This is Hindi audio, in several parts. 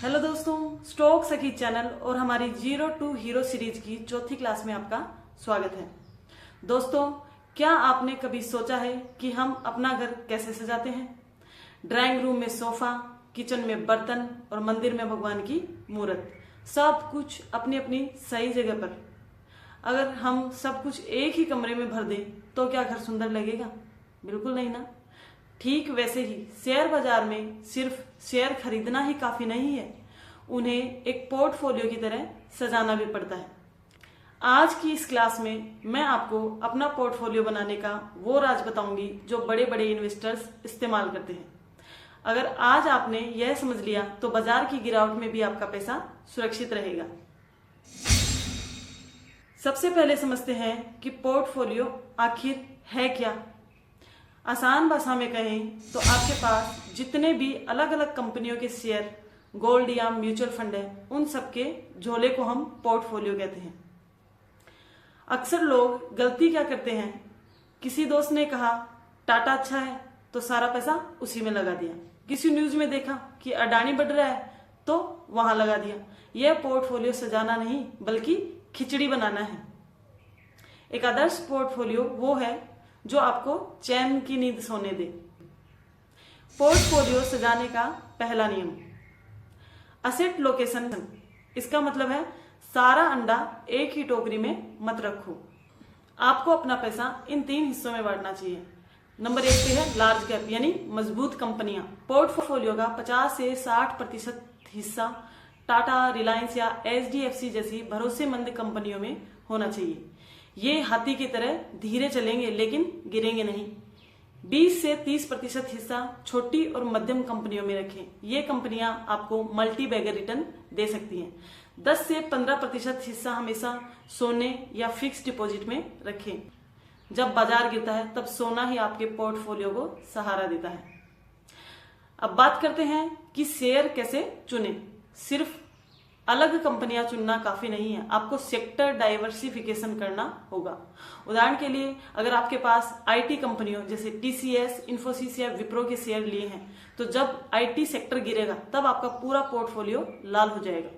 हेलो दोस्तों, स्टॉक सखी चैनल और हमारी जीरो टू हीरो सीरीज की चौथी क्लास में आपका स्वागत है। दोस्तों, क्या आपने कभी सोचा है कि हम अपना घर कैसे सजाते हैं? ड्राइंग रूम में सोफा, किचन में बर्तन और मंदिर में भगवान की मूर्त, सब कुछ अपनी अपनी सही जगह पर। अगर हम सब कुछ एक ही कमरे में भर दें तो क्या घर सुंदर लगेगा? बिल्कुल नहीं ना। ठीक वैसे ही शेयर बाजार में सिर्फ शेयर खरीदना ही काफी नहीं है, उन्हें एक पोर्टफोलियो की तरह सजाना भी पड़ता है। आज की इस क्लास में मैं आपको अपना पोर्टफोलियो बनाने का वो राज बताऊंगी जो बड़े बड़े इन्वेस्टर्स इस्तेमाल करते हैं। अगर आज आपने यह समझ लिया तो बाजार की गिरावट में भी आपका पैसा सुरक्षित रहेगा। सबसे पहले समझते हैं कि पोर्टफोलियो आखिर है क्या। आसान भाषा में कहें तो आपके पास जितने भी अलग अलग कंपनियों के शेयर, गोल्ड या म्यूचुअल फंड है, उन सबके झोले को हम पोर्टफोलियो कहते हैं। अक्सर लोग गलती क्या करते हैं, किसी दोस्त ने कहा टाटा अच्छा है तो सारा पैसा उसी में लगा दिया। किसी न्यूज में देखा कि अडानी बढ़ रहा है तो वहां लगा दिया। यह पोर्टफोलियो सजाना नहीं बल्कि खिचड़ी बनाना है। एक आदर्श पोर्टफोलियो वो है जो आपको चैन की नींद सोने दे। पोर्टफोलियो सजाने का पहला नियम, असेट लोकेशन। इसका मतलब है सारा अंडा एक ही टोकरी में मत रखो। आपको अपना पैसा इन 3 हिस्सों में बांटना चाहिए। नंबर 1 पे है लार्ज कैप यानी मजबूत कंपनियां। पोर्टफोलियो का 50 से 60% हिस्सा टाटा, रिलायंस या HDFC जैसी भरोसेमंद कंपनियों में होना चाहिए। ये हाथी की तरह धीरे चलेंगे लेकिन गिरेंगे नहीं। 20 से 30% हिस्सा छोटी और मध्यम कंपनियों में रखें। ये कंपनियां आपको मल्टी बैगर रिटर्न दे सकती हैं। 10 से 15% हिस्सा हमेशा सोने या फिक्स डिपॉजिट में रखें। जब बाजार गिरता है तब सोना ही आपके पोर्टफोलियो को सहारा देता है। अब बात करते हैं कि शेयर कैसे चुने। सिर्फ अलग कंपनियां चुनना काफी नहीं है, आपको सेक्टर डाइवर्सिफिकेशन करना होगा। उदाहरण के लिए अगर आपके पास IT कंपनियों जैसे TCS, इन्फोसिस या विप्रो के शेयर लिए हैं तो जब IT सेक्टर गिरेगा तब आपका पूरा पोर्टफोलियो लाल हो जाएगा।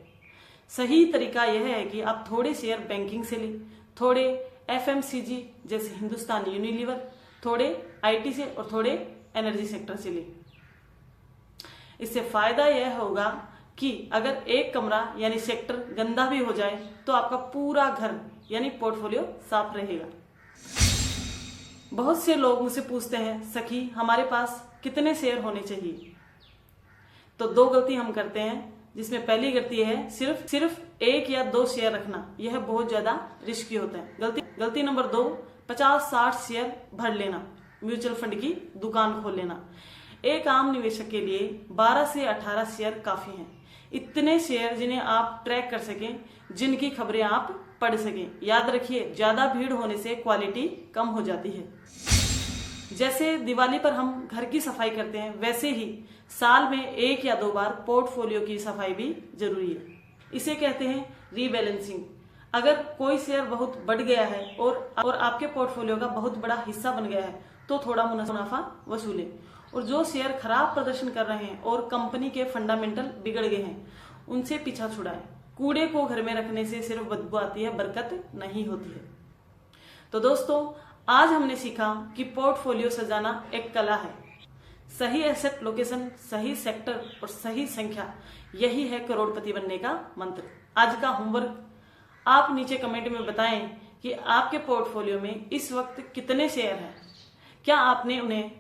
सही तरीका यह है कि आप थोड़े शेयर बैंकिंग से लें, थोड़े FMCG जैसे हिंदुस्तान यूनिलीवर, थोड़े IT से और थोड़े एनर्जी सेक्टर से लें। इससे फायदा यह होगा कि अगर एक कमरा यानी सेक्टर गंदा भी हो जाए तो आपका पूरा घर यानी पोर्टफोलियो साफ रहेगा। बहुत से लोग मुझसे पूछते हैं, सखी हमारे पास कितने शेयर होने चाहिए? तो 2 गलती हम करते हैं, जिसमें पहली गलती है सिर्फ 1 या 2 शेयर रखना। यह बहुत ज्यादा रिस्की होता है। गलती नंबर 2, 50-60 शेयर भर लेना, म्यूचुअल फंड की दुकान खोल लेना। एक आम निवेशक के लिए 12 से 18 शेयर काफी हैं। इतने शेयर जिन्हें आप ट्रैक कर सकें, जिनकी खबरें आप पढ़ सकें। याद रखिए, ज्यादा भीड़ होने से क्वालिटी कम हो जाती है। जैसे दिवाली पर हम घर की सफाई करते हैं, वैसे ही साल में 1 या 2 बार पोर्टफोलियो की सफाई भी जरूरी है। इसे कहते हैं रीबैलेंसिंग। अगर कोई शेयर बहुत बढ़ गया है और आपके पोर्टफोलियो का बहुत बड़ा हिस्सा बन गया है तो थोड़ा मुनाफा वसूलें। और जो शेयर खराब प्रदर्शन कर रहे हैं और कंपनी के फंडामेंटल बिगड़ गए हैं, उनसे पीछा छुड़ाएं। कूड़े को घर में रखने से सिर्फ बदबू आती है, बरकत नहीं होती है। तो दोस्तों, आज हमने सीखा कि पोर्टफोलियो सजाना एक कला है। सही एसेट लोकेशन, सही सेक्टर और सही संख्या, यही है करोड़पति बनने का मंत्र। आज का होमवर्क, आप नीचे कमेंट में बताएं कि आपके पोर्टफोलियो में इस वक्त कितने शेयर हैं। क्या आपने उन्हें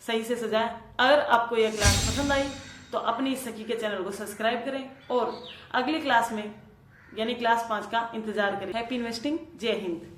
सही से सजाया? अगर आपको यह क्लास पसंद आई तो अपनी सखी के चैनल को सब्सक्राइब करें और अगली क्लास में यानी क्लास 5 का इंतजार करें। Happy investing. जय हिंद।